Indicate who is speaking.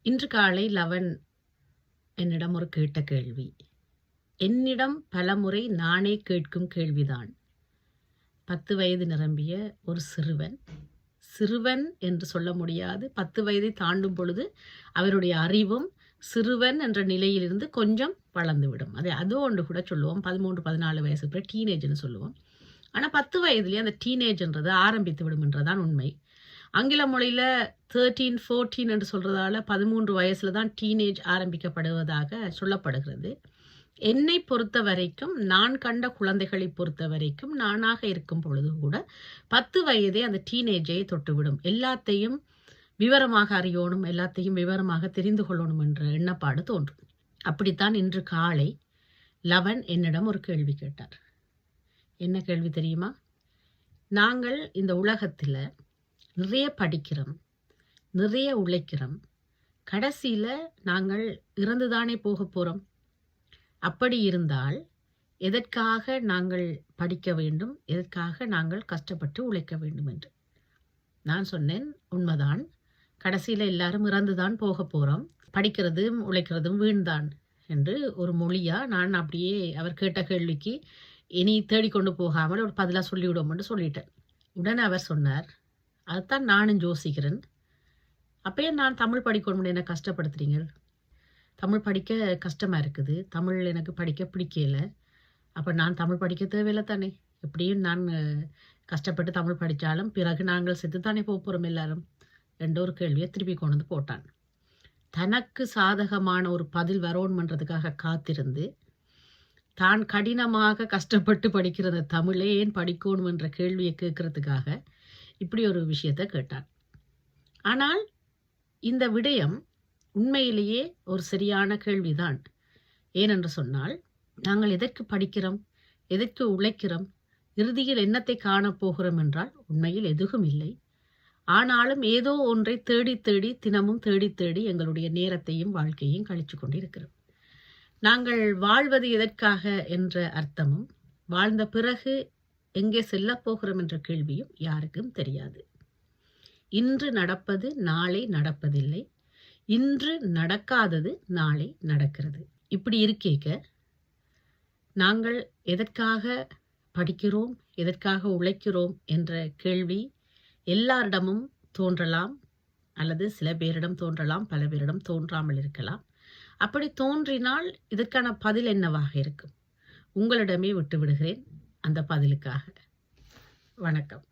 Speaker 1: இன்று காலை லவன் என்னிடம் ஒரு கேட்ட கேள்வி. என்னிடம் பலமுறை நானே கேட்கும் கேள்விதான். 10 வயது நிரம்பிய ஒரு சிறுவன் என்று சொல்ல முடியாது. 10 வயதை தாண்டும் பொழுது அவருடைய அறிவும் சிறுவன் என்ற நிலையிலிருந்து கொஞ்சம் வளர்ந்துவிடும். அதோ ஒன்று கூட சொல்லுவோம், 13-14 வயசு பிறகு டீனேஜ்னு சொல்லுவோம். ஆனால் 10 வயதுலேயே அந்த டீனேஜ்ன்றது ஆரம்பித்து விடும் என்றதான் உண்மை. ஆங்கில மொழியில் 13-14 என்று சொல்கிறதால 13 வயசில் தான் டீனேஜ் ஆரம்பிக்கப்படுவதாக சொல்லப்படுகிறது. என்னை பொறுத்த வரைக்கும், நான் கண்ட குழந்தைகளை பொறுத்த வரைக்கும், நானாக இருக்கும் பொழுது கூட 10 வயதே அந்த டீனேஜை தொட்டுவிடும். எல்லாத்தையும் விவரமாக அறியணும், எல்லாத்தையும் விவரமாக தெரிந்து கொள்ளணும் என்ற எண்ணப்பாடு தோன்றும். அப்படித்தான் இன்று காலை லவன் என்னிடம் ஒரு கேள்வி கேட்டார். என்ன கேள்வி தெரியுமா? நாங்கள் இந்த உலகத்தில் நிறைய படிக்கிறோம், நிறைய உழைக்கிறோம், கடைசியில் நாங்கள் இறந்துதானே போக போகிறோம். அப்படி இருந்தால் எதற்காக நாங்கள் படிக்க வேண்டும், எதற்காக நாங்கள் கஷ்டப்பட்டு உழைக்க வேண்டும் என்று நான் சொன்னேன். உண்மைதான், கடைசியில் எல்லாரும் இறந்துதான் போக போகிறோம், படிக்கிறதும் உழைக்கிறதும் வீண்தான் என்று ஒரு மொழியாக நான் அப்படியே அவர் கேட்ட கேள்விக்கு இனி தேடிக்கொண்டு போகாமல் ஒரு பதிலாக சொல்லிவிடுவோம் என்று சொல்லிட்டேன். உடனே அவர் சொன்னார், அதுதான் நானும் யோசிக்கிறேன். அப்பயே நான் தமிழ் படிக்கணும், என்ன கஷ்டப்படுத்துறீங்க? தமிழ் படிக்க கஷ்டமாக இருக்குது, தமிழ் எனக்கு படிக்க பிடிக்கல. அப்போ நான் தமிழ் படிக்க தேவையில்லை தானே? எப்படியும் நான் கஷ்டப்பட்டு தமிழ் படித்தாலும் பிறகு நாங்கள் செத்து தானே போகிறோம் எல்லாரும் என்ற ஒரு கேள்வியை திருப்பி கொண்டு வந்து போட்டான். தனக்கு சாதகமான ஒரு பதில் வரணுமன்றதுக்காக காத்திருந்து தான் கடினமாக கஷ்டப்பட்டு படிக்கிற அந்த தமிழே ஏன் படிக்கணும் என்ற கேள்வியை கேட்கறதுக்காக இப்படி ஒரு விஷயத்தை கேட்டான். ஆனால் இந்த விடயம் உண்மையிலேயே ஒரு சரியான கேள்விதான். ஏனென்று சொன்னால், நாங்கள் எதற்கு படிக்கிறோம், எதற்கு உழைக்கிறோம், இறுதியில் என்னத்தை காணப்போகிறோம் என்றால் உண்மையில் எதுவும் இல்லை. ஆனாலும் ஏதோ ஒன்றை தேடி தேடி தினமும் தேடி தேடி எங்களுடைய நேரத்தையும் வாழ்க்கையும் கழிச்சு கொண்டிருக்கிறோம். நாங்கள் வாழ்வது எதற்காக என்ற அர்த்தமும், வாழ்ந்த பிறகு எங்கே செல்லப் போகிறோம் என்ற கேள்வியும் யாருக்கும் தெரியாது. இன்று நடப்பது நாளை நடப்பதில்லை, இன்று நடக்காதது நாளை நடக்கிறது. இப்படி இருக்கேக்க நாங்கள் எதற்காக படிக்கிறோம், எதற்காக உழைக்கிறோம் என்ற கேள்வி எல்லாரிடமும் தோன்றலாம், அல்லது சில பேரிடம் தோன்றலாம், பல பேரிடம் தோன்றாமல் இருக்கலாம். அப்படி தோன்றினால் இதற்கான பதில் என்னவாக இருக்கும்? உங்களிடமே விட்டு விடுகிறேன் அந்த பதிலுக்காக. வணக்கம்.